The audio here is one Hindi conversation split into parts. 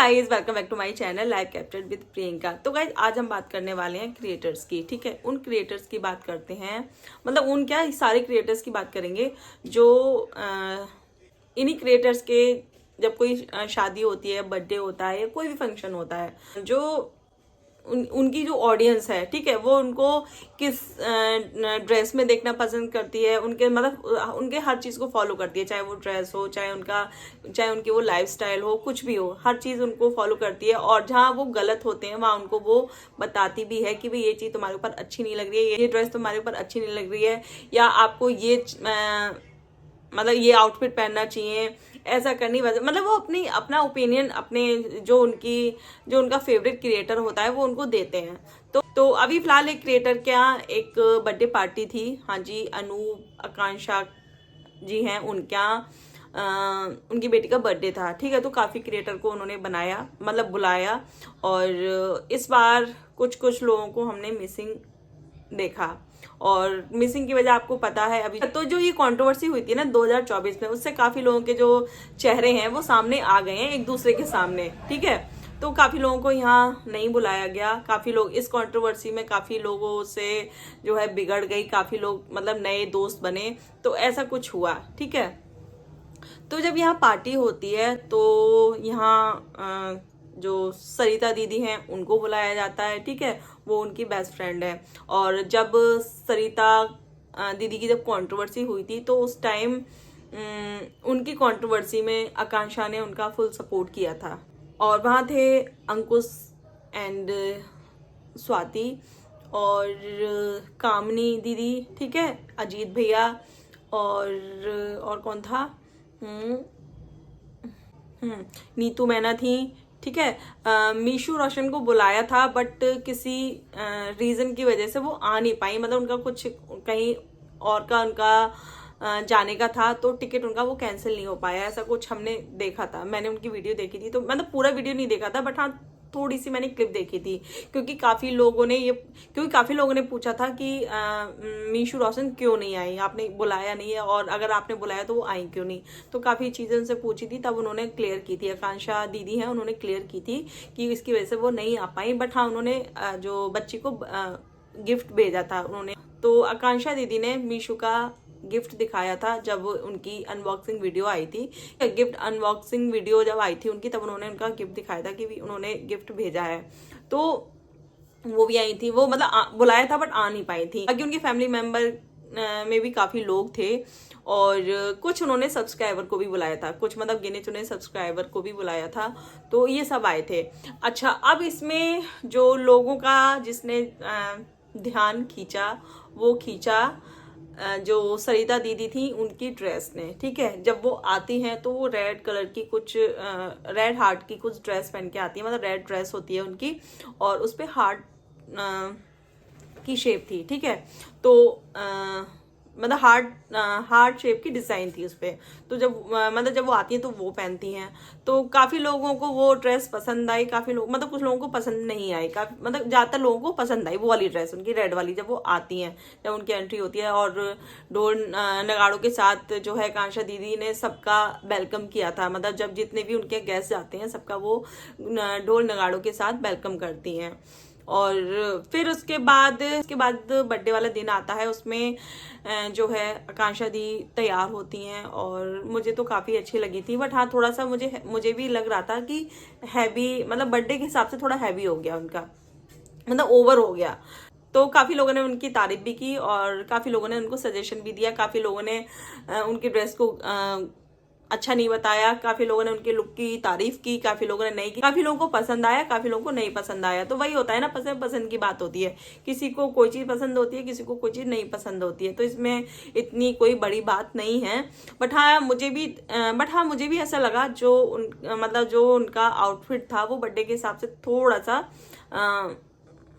Guys, welcome back to my channel live captured with Priyanka. तो गाइस, आज हम बात करने वाले हैं क्रिएटर्स की। ठीक है, उन क्रिएटर्स की बात करते हैं, मतलब उन क्या सारे क्रिएटर्स की बात करेंगे जो इन्हीं क्रिएटर्स के जब कोई शादी होती है, बर्थडे होता है या कोई भी फंक्शन होता है, जो उनकी जो ऑडियंस है, ठीक है, वो उनको किस ड्रेस में देखना पसंद करती है, उनके मतलब उनके हर चीज़ को फॉलो करती है, चाहे वो ड्रेस हो, चाहे उनकी वो लाइफस्टाइल हो, कुछ भी हो, हर चीज़ उनको फॉलो करती है। और जहाँ वो गलत होते हैं वहाँ उनको वो बताती भी है कि भाई ये चीज़ तुम्हारे ऊपर अच्छी नहीं लग रही है, ये ड्रेस तुम्हारे ऊपर अच्छी नहीं लग रही है, या आपको ये मतलब ये आउटफिट पहनना चाहिए, ऐसा करनी वजह, मतलब वो अपना ओपिनियन अपने जो उनका फेवरेट क्रिएटर होता है वो उनको देते हैं। तो अभी फिलहाल एक क्रिएटर क्या एक बर्थडे पार्टी थी। हाँ जी, अनूप आकांक्षा जी हैं, उनकी बेटी का बर्थडे था। ठीक है, तो काफ़ी क्रिएटर को उन्होंने बुलाया, और इस बार कुछ लोगों को हमने मिसिंग देखा। और मिसिंग की वजह आपको पता है, अभी तो जो ये कंट्रोवर्सी हुई थी ना 2024 में, उससे काफी लोगों के जो चेहरे हैं वो सामने आ गए हैं एक दूसरे के सामने। ठीक है, तो काफी लोगों को यहाँ नहीं बुलाया गया, काफी लोग इस कंट्रोवर्सी में काफी लोगों से जो है बिगड़ गई, काफी लोग मतलब नए दोस्त बने, तो ऐसा कुछ हुआ। ठीक है, तो जब यहाँ पार्टी होती है तो यहाँ जो सरिता दीदी हैं उनको बुलाया जाता है। ठीक है, वो उनकी बेस्ट फ्रेंड है। और जब सरिता दीदी की जब कंट्रोवर्सी हुई थी तो उस टाइम उनकी कंट्रोवर्सी में आकांक्षा ने उनका फुल सपोर्ट किया था। और वहाँ थे अंकुश एंड स्वाति और कामनी दीदी, ठीक है, अजीत भैया, और कौन था, नीतू मैना थी। ठीक है, मीशू रोशन को बुलाया था, बट किसी रीजन की वजह से वो आ नहीं पाई, मतलब उनका कुछ कहीं और का उनका जाने का था, तो टिकट उनका वो कैंसिल नहीं हो पाया, ऐसा कुछ हमने देखा था। मैंने उनकी वीडियो देखी थी, तो मतलब पूरा वीडियो नहीं देखा था, बट हाँ थोड़ी सी मैंने क्लिप देखी थी, क्योंकि काफी लोगों ने पूछा था कि मीशू रोशन क्यों नहीं आई, आपने बुलाया नहीं है, और अगर आपने बुलाया तो वो आई क्यों नहीं। तो काफी चीजें उनसे पूछी थी, तब उन्होंने क्लियर की थी, आकांक्षा दीदी हैं उन्होंने क्लियर की थी कि इसकी वजह से वो नहीं आ पाई। बट हाँ, उन्होंने जो बच्ची को गिफ्ट भेजा था उन्होंने, तो आकांक्षा दीदी ने मीशू का गिफ्ट दिखाया था जब उनकी अनबॉक्सिंग वीडियो आई थी। गिफ्ट अनबॉक्सिंग वीडियो जब आई थी उनकी, तब उन्होंने उनका गिफ्ट दिखाया था कि उन्होंने गिफ्ट भेजा है। तो वो भी आई थी, वो मतलब बुलाया था बट आ नहीं पाई थी। बाकी उनके फैमिली मेंबर में भी काफी लोग थे, और कुछ उन्होंने सब्सक्राइबर को भी बुलाया था, कुछ मतलब गिने चुने सब्सक्राइबर को भी बुलाया था, तो ये सब आए थे। अच्छा, अब इसमें जो लोगों का जिसने ध्यान खींचा, वो खींचा जो सरिता दीदी थी उनकी ड्रेस ने। ठीक है, जब वो आती हैं तो वो रेड कलर की कुछ रेड हार्ट की कुछ ड्रेस पहन के आती है, मतलब रेड ड्रेस होती है उनकी, और उस पर हार्ट की शेप थी। ठीक है, तो मतलब हार्ट शेप की डिजाइन थी उस पर। तो जब वो आती है तो वो पहनती हैं, तो काफी लोगों को वो ड्रेस पसंद आई, काफी लोग मतलब कुछ लोगों को पसंद नहीं आई, काफी मतलब ज्यादातर लोगों को पसंद आई वो वाली ड्रेस उनकी रेड वाली, जब वो आती हैं, जब उनकी एंट्री होती है। और ढोल नगाड़ों के साथ जो है कांशा दीदी ने सबका वेलकम किया था, मतलब जब जितने भी उनके गेस्ट जाते हैं सबका वो ढोल नगाड़ों के साथ वेलकम करती हैं। और फिर उसके बाद बर्थडे वाला दिन आता है, उसमें जो है आकांक्षा दी तैयार होती हैं, और मुझे तो काफ़ी अच्छी लगी थी। बट हाँ, थोड़ा सा मुझे भी लग रहा था कि हैवी, मतलब बर्थडे के हिसाब से थोड़ा हैवी हो गया उनका, मतलब ओवर हो गया। तो काफ़ी लोगों ने उनकी तारीफ भी की, और काफ़ी लोगों ने उनको सजेशन भी दिया, काफ़ी लोगों ने उनकी ड्रेस को अच्छा नहीं बताया, काफी लोगों ने उनके लुक की तारीफ की, काफी लोगों ने नहीं की, काफी लोगों को पसंद आया, काफी लोगों को नहीं पसंद आया। तो वही होता है ना, पसंद की बात होती है, किसी को कोई चीज पसंद होती है, किसी को कोई चीज नहीं पसंद होती है, तो इसमें इतनी कोई बड़ी बात नहीं है। बट हाँ मुझे भी ऐसा लगा जो उनका आउटफिट था वो बर्थडे के हिसाब से थोड़ा सा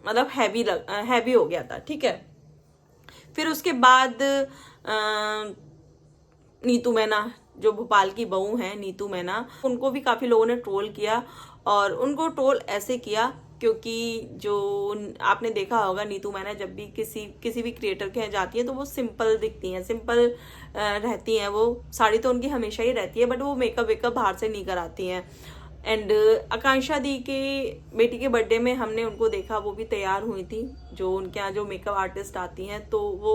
मतलब हैवी हो गया था। ठीक है, फिर उसके बाद नीतू मैना, जो भोपाल की बहू हैं नीतू मैना, उनको भी काफी लोगों ने ट्रोल किया, और उनको ट्रोल ऐसे किया क्योंकि जो आपने देखा होगा, नीतू मैना जब भी किसी भी क्रिएटर के यहाँ जाती है तो वो सिंपल दिखती हैं, सिंपल रहती हैं, वो साड़ी तो उनकी हमेशा ही रहती है, बट वो मेकअप वेकअप बाहर से नहीं कराती हैं। एंड आकांक्षा दी के बेटी के बर्थडे में हमने उनको देखा, वो भी तैयार हुई थी। जो उनके यहाँ जो मेकअप आर्टिस्ट आती हैं तो वो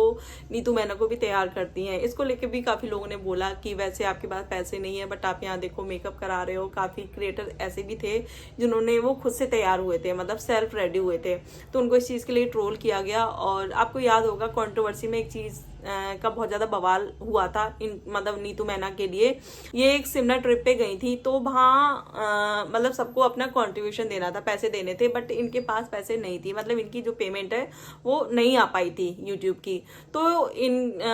नीतू मैना को भी तैयार करती हैं। इसको लेके भी काफ़ी लोगों ने बोला कि वैसे आपके पास पैसे नहीं है बट आप यहाँ देखो मेकअप करा रहे हो। काफ़ी क्रिएटर ऐसे भी थे जिन्होंने वो खुद से तैयार हुए थे, मतलब सेल्फ रेडी हुए थे, तो उनको इस चीज़ के लिए ट्रोल किया गया। और आपको याद होगा कंट्रोवर्सी में एक चीज़ का बहुत ज़्यादा बवाल हुआ था इन मतलब नीतू मैना के लिए। ये एक शिमला ट्रिप पे गई थी तो वहाँ मतलब सबको अपना कंट्रीब्यूशन देना था, पैसे देने थे, बट इनके पास पैसे नहीं थी, मतलब इनकी जो पेमेंट है वो नहीं आ पाई थी यूट्यूब की। तो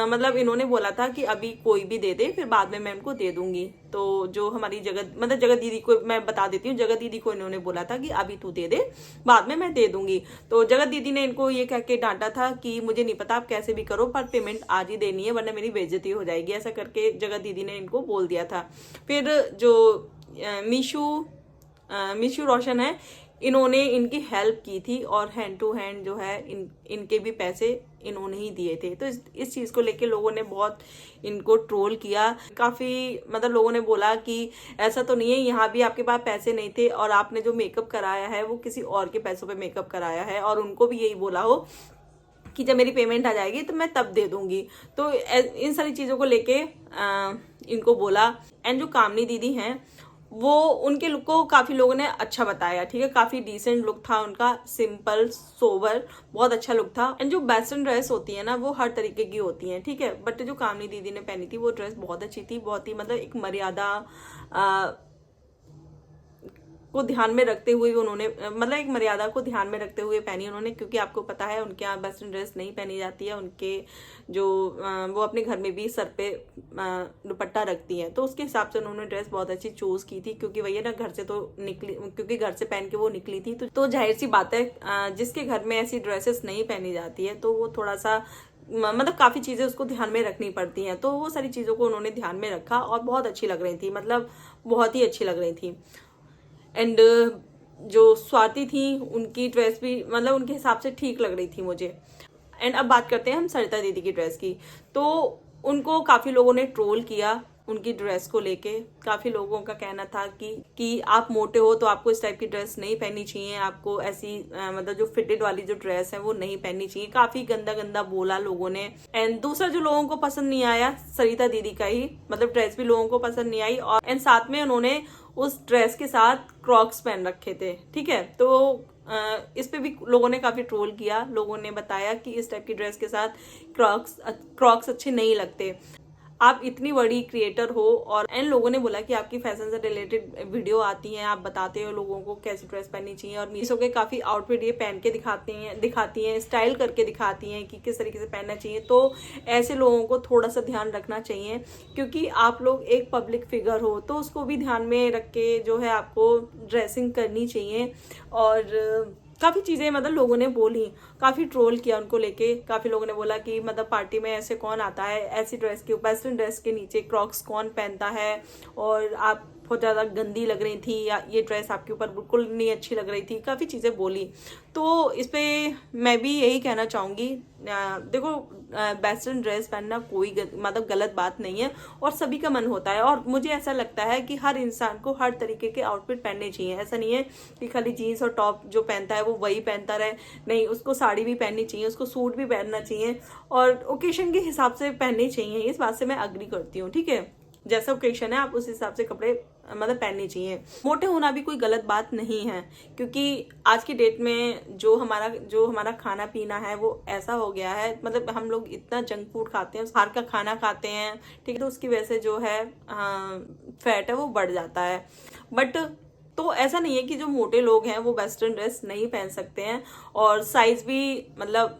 मतलब इन्होंने बोला था कि अभी कोई भी दे दे, फिर बाद में मैं उनको दे दूंगी। तो जो हमारी जगत दीदी को मैं बता देती हूँ, जगत दीदी को इन्होंने बोला था कि अभी तू दे दे, बाद में मैं दे दूंगी। तो जगत दीदी ने इनको ये कह के डांटा था कि मुझे नहीं पता, आप कैसे भी करो पर पेमेंट आज ही देनी है वरना मेरी बेइज्जती हो जाएगी, ऐसा करके जगत दीदी ने इनको बोल दिया था। फिर जो मीशू रोशन है, इन्होंने इनकी हेल्प की थी और हैंड टू हैंड जो है इनके भी पैसे इन्होंने ही दिए थे। तो इस चीज़ को लेके लोगों ने बहुत इनको ट्रोल किया। काफ़ी मतलब लोगों ने बोला कि ऐसा तो नहीं है, यहाँ भी आपके पास पैसे नहीं थे और आपने जो मेकअप कराया है वो किसी और के पैसों पे मेकअप कराया है, और उनको भी यही बोला हो कि जब मेरी पेमेंट आ जाएगी तो मैं तब दे दूंगी। तो इन सारी चीज़ों को लेके इनको बोला। एंड जो कामनी दीदी हैं वो उनके लुक को काफ़ी लोगों ने अच्छा बताया, ठीक है, काफ़ी डिसेंट लुक था उनका, सिंपल सोबर, बहुत अच्छा लुक था। एंड जो वेस्टर्न ड्रेस होती है ना वो हर तरीके की होती हैं, ठीक है, बट जो कामनी दीदी ने पहनी थी वो ड्रेस बहुत अच्छी थी, बहुत ही मतलब एक मर्यादा को ध्यान में रखते हुए उन्होंने मतलब एक मर्यादा को ध्यान में रखते हुए पहनी उन्होंने, क्योंकि आपको पता है उनके यहाँ वेस्टर्न ड्रेस नहीं पहनी जाती है। उनके जो वो अपने घर में भी सर पे दुपट्टा रखती हैं, तो उसके हिसाब से उन्होंने ड्रेस बहुत अच्छी चूज की थी, क्योंकि वही ना घर से तो निकली, क्योंकि घर से पहन के वो निकली थी, तो जाहिर सी बात है जिसके घर में ऐसी ड्रेसेस नहीं पहनी जाती है तो वो थोड़ा सा मतलब काफ़ी चीज़ें उसको ध्यान में रखनी पड़ती हैं। तो वो सारी चीज़ों को उन्होंने ध्यान में रखा और बहुत अच्छी लग रही थी, मतलब बहुत ही अच्छी लग रही थी। एंड जो स्वाति थी उनकी ड्रेस भी मतलब उनके हिसाब से ठीक लग रही थी मुझे। एंड अब बात करते हैं हम सरिता दीदी की ड्रेस की। तो उनको काफ़ी लोगों ने ट्रोल किया उनकी ड्रेस को लेके। काफ़ी लोगों का कहना था कि आप मोटे हो तो आपको इस टाइप की ड्रेस नहीं पहननी चाहिए, आपको ऐसी मतलब जो फिटेड वाली जो ड्रेस है वो नहीं पहननी चाहिए। काफ़ी गंदा गंदा बोला लोगों ने। एंड दूसरा जो लोगों को पसंद नहीं आया सरिता दीदी का ही, मतलब ड्रेस भी लोगों को पसंद नहीं आई, और एंड साथ में उन्होंने उस ड्रेस के साथ क्रॉक्स पहन रखे थे, ठीक है। तो इस पे भी लोगों ने काफ़ी ट्रोल किया। लोगों ने बताया कि इस टाइप की ड्रेस के साथ क्रॉक्स अच्छे नहीं लगते, आप इतनी बड़ी क्रिएटर हो। और इन लोगों ने बोला कि आपकी फैशन से रिलेटेड वीडियो आती हैं, आप बताते हो लोगों को कैसी ड्रेस पहननी चाहिए, और मीशो के काफ़ी आउटफिट ये पहन के दिखाती हैं, स्टाइल करके दिखाती हैं कि किस तरीके से पहनना चाहिए। तो ऐसे लोगों को थोड़ा सा ध्यान रखना चाहिए, क्योंकि आप लोग एक पब्लिक फिगर हो तो उसको भी ध्यान में रख के जो है आपको ड्रेसिंग करनी चाहिए। और काफ़ी चीज़ें मतलब लोगों ने बोली, काफ़ी ट्रोल किया उनको लेके। काफ़ी लोगों ने बोला कि मतलब पार्टी में ऐसे कौन आता है, ऐसी ड्रेस के वेस्टर्न ड्रेस के नीचे क्रॉक्स कौन पहनता है, और आप बहुत ज़्यादा गंदी लग रही थी, या ये ड्रेस आपके ऊपर बिल्कुल नहीं अच्छी लग रही थी। काफ़ी चीज़ें बोली। तो इस पर मैं भी यही कहना चाहूँगी, देखो वेस्टर्न ड्रेस पहनना कोई मतलब गलत बात नहीं है, और सभी का मन होता है। और मुझे ऐसा लगता है कि हर इंसान को हर तरीके के आउटफिट पहनने चाहिए। ऐसा नहीं है कि खाली जीन्स और टॉप जो पहनता है वो वही पहनता रहे, नहीं, उसको साड़ी भी पहननी चाहिए, उसको सूट भी पहनना चाहिए, और ओकेशन के हिसाब से पहननी चाहिए। इस बात से मैं अग्री करती हूँ, ठीक है। जैसा ओकेशन है आप उस हिसाब से कपड़े मतलब पहनने चाहिए। मोटे होना भी कोई गलत बात नहीं है, क्योंकि आज की डेट में जो हमारा खाना पीना है वो ऐसा हो गया है, मतलब हम लोग इतना जंक फूड खाते हैं, बाहर का खाना खाते हैं, ठीक है, तो उसकी वजह से जो है फैट है वो बढ़ जाता है। बट तो ऐसा नहीं है कि जो मोटे लोग हैं वो वेस्टर्न ड्रेस नहीं पहन सकते हैं, और साइज भी मतलब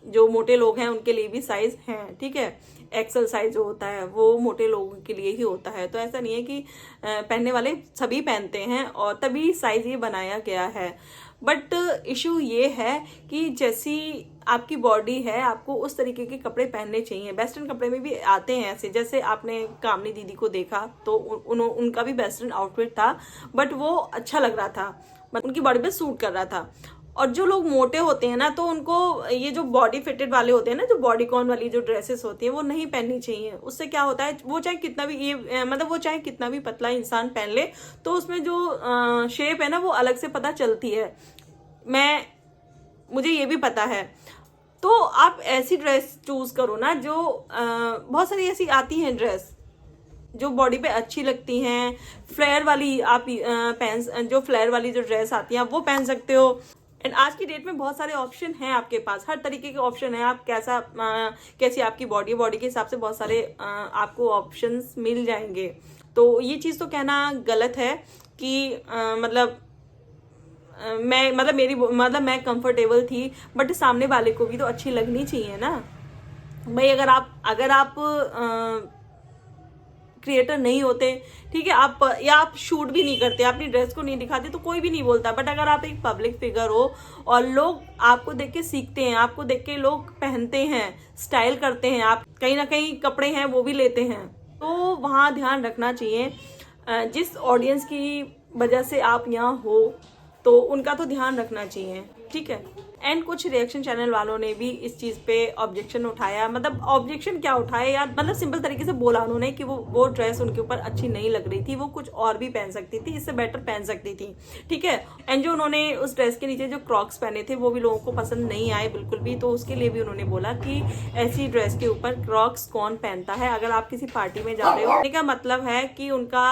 जो मोटे लोग हैं उनके लिए भी साइज हैं, ठीक है। एक्सेल साइज जो होता है वो मोटे लोगों के लिए ही होता है। तो ऐसा नहीं है कि पहनने वाले सभी पहनते हैं, और तभी साइज ये बनाया गया है। बट इशू ये है कि जैसी आपकी बॉडी है आपको उस तरीके के कपड़े पहनने चाहिए। वेस्टर्न कपड़े में भी आते हैं ऐसे, जैसे आपने कामनी दीदी को देखा तो उनका भी वेस्टर्न आउटफिट था, बट वो अच्छा लग रहा था, उनकी बॉडी पे सूट कर रहा था। और जो लोग मोटे होते हैं ना, तो उनको ये जो बॉडी फिटेड वाले होते हैं ना, जो बॉडीकॉन वाली जो ड्रेसेस होती है, वो नहीं पहननी चाहिए। उससे क्या होता है, वो चाहे कितना भी मतलब वो चाहे कितना भी पतला इंसान पहन ले, तो उसमें जो शेप है ना, वो अलग से पता चलती है। मुझे ये भी पता है। तो आप ऐसी ड्रेस चूज करो ना, जो बहुत सारी ऐसी आती हैं ड्रेस जो बॉडी पे अच्छी लगती हैं। फ्लेयर वाली आप जो फ्लेयर वाली जो ड्रेस आती है, आप वो पहन सकते हो। एंड आज की डेट में बहुत सारे ऑप्शन हैं आपके पास, हर तरीके के ऑप्शन है। आप कैसी आपकी बॉडी के हिसाब से बहुत सारे आपको ऑप्शंस मिल जाएंगे। तो ये चीज़ तो कहना गलत है कि मैं कंफर्टेबल थी, बट सामने वाले को भी तो अच्छी लगनी चाहिए ना भाई। अगर आप क्रिएटर नहीं होते, ठीक है, आप शूट भी नहीं करते, अपनी ड्रेस को नहीं दिखाते, तो कोई भी नहीं बोलता। बट अगर आप एक पब्लिक फिगर हो और लोग आपको देख के सीखते हैं, आपको देख के लोग पहनते हैं, स्टाइल करते हैं, आप कहीं ना कहीं कपड़े हैं वो भी लेते हैं, तो वहाँ ध्यान रखना चाहिए। जिस ऑडियंस की वजह से आप यहाँ हो, तो उनका तो ध्यान रखना चाहिए, ठीक है। एंड कुछ रिएक्शन चैनल वालों ने भी इस चीज पे ऑब्जेक्शन उठाया। मतलब ऑब्जेक्शन क्या उठाया यार, मतलब सिंपल तरीके से बोला उन्होंने कि वो ड्रेस उनके ऊपर अच्छी नहीं लग रही थी, वो कुछ और भी पहन सकती थी, इससे बेटर पहन सकती थी, ठीक है। एंड जो उन्होंने उस ड्रेस के नीचे जो क्रॉक्स पहने थे, वो भी लोगों को पसंद नहीं आए बिल्कुल भी। तो उसके लिए भी उन्होंने बोला कि ऐसी ड्रेस के ऊपर क्रॉक्स कौन पहनता है। अगर आप किसी पार्टी में जा रहे हो, का मतलब है कि उनका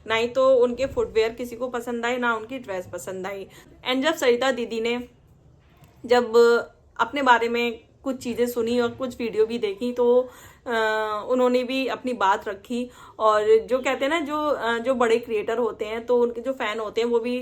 ना ही तो उनके फुटवेयर किसी को पसंद आई, ना उनकी ड्रेस पसंद आई। एंड जब सरिता दीदी ने जब अपने बारे में कुछ चीज़ें सुनी और कुछ वीडियो भी देखी, तो उन्होंने भी अपनी बात रखी। और जो कहते हैं ना, जो बड़े क्रिएटर होते हैं, तो उनके जो फैन होते हैं, वो भी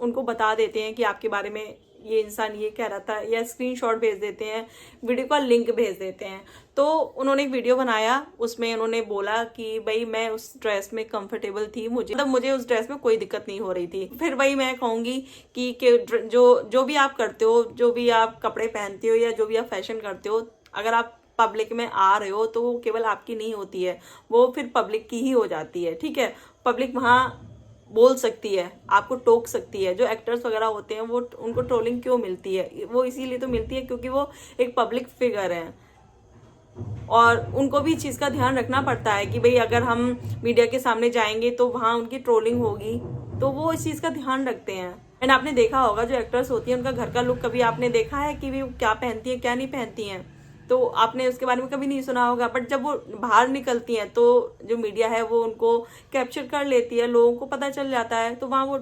उनको बता देते हैं कि आपके बारे में ये इंसान ये कह रहा था, या स्क्रीनशॉट भेज देते हैं, वीडियो का लिंक भेज देते हैं। तो उन्होंने एक वीडियो बनाया, उसमें उन्होंने बोला कि भाई मैं उस ड्रेस में कंफर्टेबल थी, मुझे उस ड्रेस में कोई दिक्कत नहीं हो रही थी। फिर वही मैं कहूँगी कि जो भी आप करते हो, जो भी आप कपड़े पहनते हो, या जो भी आप फैशन करते हो, अगर आप पब्लिक में आ रहे हो, तो वो केवल आपकी नहीं होती है, वो फिर पब्लिक की ही हो जाती है, ठीक है। पब्लिक वहाँ बोल सकती है, आपको टोक सकती है। जो एक्टर्स वगैरह होते हैं, वो उनको ट्रोलिंग क्यों मिलती है, वो इसीलिए तो मिलती है क्योंकि वो एक पब्लिक फिगर है, और उनको भी इस चीज़ का ध्यान रखना पड़ता है कि भाई अगर हम मीडिया के सामने जाएंगे तो वहाँ उनकी ट्रोलिंग होगी, तो वो इस चीज़ का ध्यान रखते हैं। एंड आपने देखा होगा, जो एक्टर्स होती हैं, उनका घर का लुक कभी आपने देखा है कि वो क्या पहनती है, क्या नहीं पहनती हैं, तो आपने उसके बारे में कभी नहीं सुना होगा। बट जब वो बाहर निकलती हैं, तो जो मीडिया है वो उनको कैप्चर कर लेती है, लोगों को पता चल जाता है, तो वहाँ वो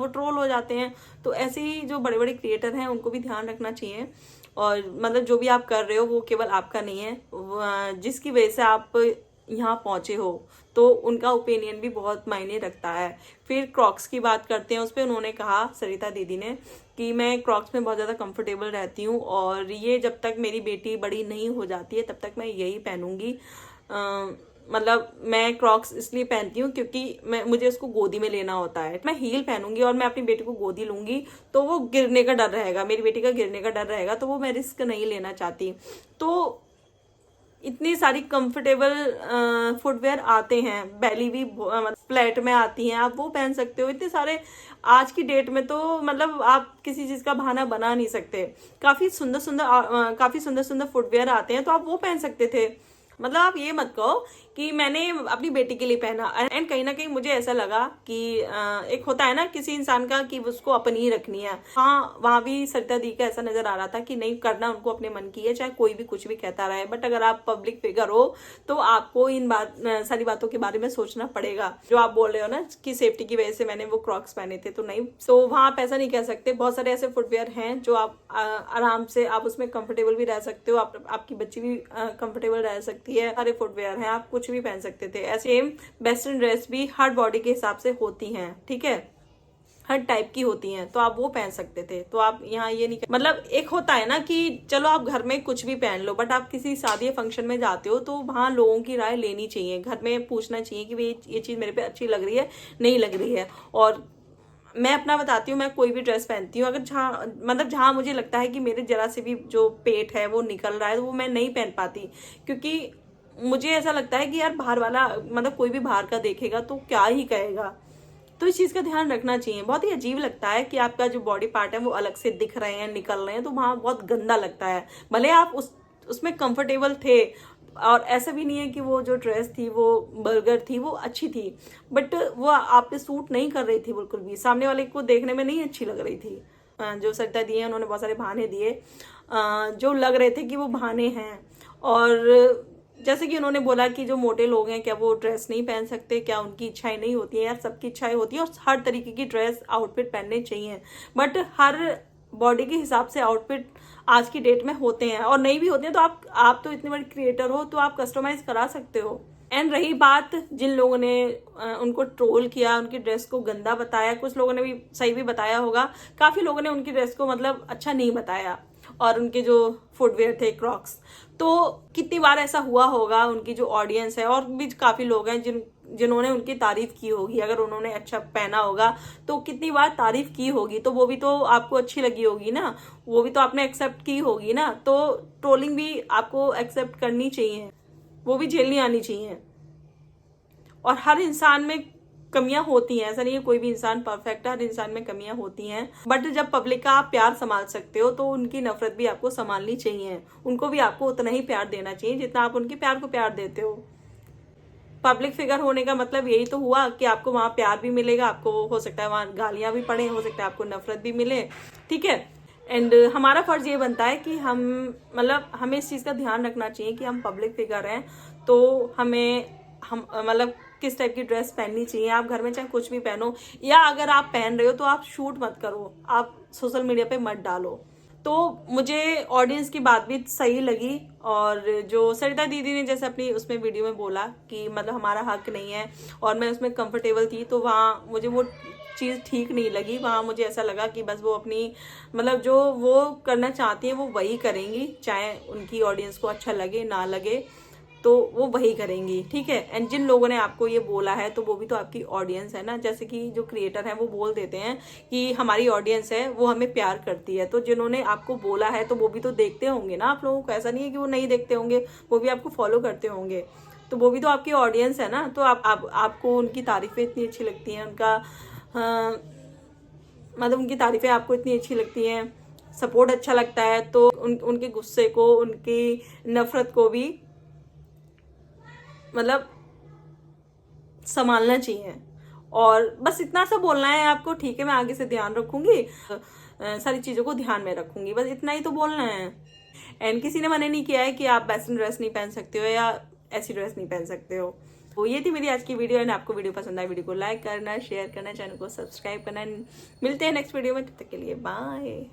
ट्रोल हो जाते हैं। तो ऐसे ही जो बड़े बड़े क्रिएटर हैं, उनको भी ध्यान रखना चाहिए। और मतलब जो भी आप कर रहे हो, वो केवल आपका नहीं है, जिसकी वजह से आप यहाँ पहुंचे हो, तो उनका ओपिनियन भी बहुत मायने रखता है। फिर क्रॉक्स की बात करते हैं, उस पर उन्होंने कहा, सरिता दीदी ने, कि मैं क्रॉक्स में बहुत ज़्यादा कंफर्टेबल रहती हूँ, और ये जब तक मेरी बेटी बड़ी नहीं हो जाती है, तब तक मैं यही पहनूंगी। मतलब मैं क्रॉक्स इसलिए पहनती हूँ क्योंकि मुझे उसको गोदी में लेना होता है। मैं हील पहनूंगी और मैं अपनी बेटी को गोदी लूंगी, तो वो गिरने का डर रहेगा, मेरी बेटी का गिरने का डर रहेगा, तो वो मैं रिस्क नहीं लेना चाहती। तो इतनी सारी कंफर्टेबल फुटवेयर आते हैं, बैली भी फ्लैट में आती हैं, आप वो पहन सकते हो। इतने सारे आज की डेट में तो मतलब आप किसी चीज़ का बहाना बना नहीं सकते। काफ़ी सुंदर सुंदर फुटवेयर आते हैं, तो आप वो पहन सकते थे। मतलब आप ये मत कहो कि मैंने अपनी बेटी के लिए पहना। एंड कहीं ना कहीं मुझे ऐसा लगा कि एक होता है ना किसी इंसान का कि उसको अपनी ही रखनी है। हाँ, वहाँ भी सरिता दी का ऐसा नजर आ रहा था कि नहीं, करना उनको अपने मन की है, चाहे कोई भी कुछ भी कहता रहे। बट अगर आप पब्लिक फिगर हो, तो आपको इन सारी बातों के बारे में सोचना पड़ेगा। जो आप बोल रहे हो ना कि सेफ्टी की वजह से मैंने वो क्रॉक्स पहने थे, तो नहीं, तो वहाँ आप ऐसा नहीं कह सकते। बहुत सारे ऐसे फुटवेयर हैं जो आप आराम से आप उसमें कंफर्टेबल भी रह सकते हो, आपकी बच्ची भी कंफर्टेबल रह सकती है। सारे फुटवेयर हैं, आप कुछ भी पहन सकते थे। ऐसे वेस्टर्न ड्रेस भी हर बॉडी के हिसाब से होती हैं, ठीक है, हर टाइप की होती हैं, तो आप वो पहन सकते थे। तो आप यहाँ ये नहीं, मतलब एक होता है ना कि चलो आप घर में कुछ भी पहन लो, बट आप किसी शादी फंक्शन में जाते हो, तो वहाँ लोगों की राय लेनी चाहिए, घर में पूछना चाहिए कि भाई ये चीज़ मेरे पे अच्छी लग रही है, नहीं लग रही है। और मैं अपना बताती हूँ, मैं कोई भी ड्रेस पहनती हूँ, अगर जहाँ मुझे लगता है कि मेरे जरा से भी जो पेट है वो निकल रहा है, तो वो मैं नहीं पहन पाती, क्योंकि मुझे ऐसा लगता है कि यार बाहर वाला, मतलब कोई भी बाहर का देखेगा तो क्या ही कहेगा। तो इस चीज़ का ध्यान रखना चाहिए। बहुत ही अजीब लगता है कि आपका जो बॉडी पार्ट है वो अलग से दिख रहे हैं, निकल रहे हैं, तो वहाँ बहुत गंदा लगता है। भले आप उसमें कंफर्टेबल थे, और ऐसा भी नहीं है कि वो जो ड्रेस थी वो बर्गर थी, वो अच्छी थी, बट वो आप पे सूट नहीं कर रही थी बिल्कुल भी, सामने वाले को देखने में नहीं अच्छी लग रही थी। जो सरिता दी है उन्होंने बहुत सारे बहाने दिए जो लग रहे थे कि वो बहाने हैं। और जैसे कि उन्होंने बोला कि जो मोटे लोग हैं क्या वो ड्रेस नहीं पहन सकते, क्या उनकी इच्छाएं नहीं होती हैं? यार सबकी इच्छाएं होती हैं और हर तरीके की ड्रेस आउटफिट पहनने चाहिए, बट हर बॉडी के हिसाब से आउटफिट आज की डेट में होते हैं, और नहीं भी होते हैं तो आप तो इतने बड़े क्रिएटर हो तो आप कस्टमाइज करा सकते हो। एंड रही बात जिन लोगों ने उनको ट्रोल किया, उनकी ड्रेस को गंदा बताया, कुछ लोगों ने भी सही भी बताया होगा, काफी लोगों ने उनकी ड्रेस को मतलब अच्छा नहीं बताया, और उनके जो फुटवेयर थे क्रॉक्स, तो कितनी बार ऐसा हुआ होगा, उनकी जो ऑडियंस है और भी काफी लोग हैं जिन्होंने उनकी तारीफ की होगी, अगर उन्होंने अच्छा पहना होगा तो कितनी बार तारीफ की होगी, तो वो भी तो आपको अच्छी लगी होगी ना, वो भी तो आपने एक्सेप्ट की होगी ना, तो ट्रोलिंग भी आपको एक्सेप्ट करनी चाहिए, वो भी झेलनी आनी चाहिए। और हर इंसान में कमियां होती हैं, ऐसा नहीं है कोई भी इंसान परफेक्ट है, हर इंसान में कमियां होती हैं, बट जब पब्लिक का आप प्यार संभाल सकते हो तो उनकी नफरत भी आपको संभालनी चाहिए, उनको भी आपको उतना ही प्यार देना चाहिए जितना आप उनके प्यार को प्यार देते हो। पब्लिक फिगर होने का मतलब यही तो हुआ कि आपको वहां प्यार भी मिलेगा, आपको हो सकता है वहां गालियां भी पड़े, हो सकता है आपको नफरत भी मिले, ठीक है। एंड हमारा फर्ज ये बनता है कि हमें इस चीज का ध्यान रखना चाहिए कि हम पब्लिक फिगर हैं, तो हम मतलब किस टाइप की ड्रेस पहननी चाहिए। आप घर में चाहे कुछ भी पहनो, या अगर आप पहन रहे हो तो आप शूट मत करो, आप सोशल मीडिया पे मत डालो। तो मुझे ऑडियंस की बात भी सही लगी, और जो सरिता दीदी ने जैसे अपनी उसमें वीडियो में बोला कि मतलब हमारा हक नहीं है, और मैं उसमें कंफर्टेबल थी, तो वहाँ मुझे वो चीज़ ठीक नहीं लगी। वहाँ मुझे ऐसा लगा कि बस वो अपनी मतलब जो वो करना चाहती है वो वही करेंगी, चाहे उनकी ऑडियंस को अच्छा लगे ना लगे, तो वो वही करेंगी, ठीक है। एंड जिन लोगों ने आपको ये बोला है तो वो भी तो आपकी ऑडियंस है ना, जैसे कि जो क्रिएटर है वो बोल देते हैं कि हमारी ऑडियंस है वो हमें प्यार करती है, तो जिन्होंने आपको बोला है तो वो भी तो देखते होंगे ना आप लोगों को, ऐसा नहीं है कि वो नहीं देखते होंगे, वो भी आपको फॉलो करते होंगे, तो वो भी तो आपकी ऑडियंस है ना। तो आपको उनकी तारीफें इतनी अच्छी लगती हैं, मतलब उनकी तारीफें आपको इतनी अच्छी लगती हैं, सपोर्ट अच्छा लगता है, तो उनके गुस्से को, उनकी नफरत को भी मतलब संभालना चाहिए। और बस इतना सा बोलना है आपको, ठीक है, मैं आगे से ध्यान रखूंगी, सारी चीजों को ध्यान में रखूंगी, बस इतना ही तो बोलना है। एंड किसी ने मना नहीं किया है कि आप वेस्टर्न ड्रेस नहीं पहन सकते हो या ऐसी ड्रेस नहीं पहन सकते हो। तो ये थी मेरी आज की वीडियो, एंड आपको वीडियो पसंद आए वीडियो को लाइक करना, शेयर करना, चैनल को सब्सक्राइब करना। मिलते हैं नेक्स्ट वीडियो में, तब तक के लिए बाय।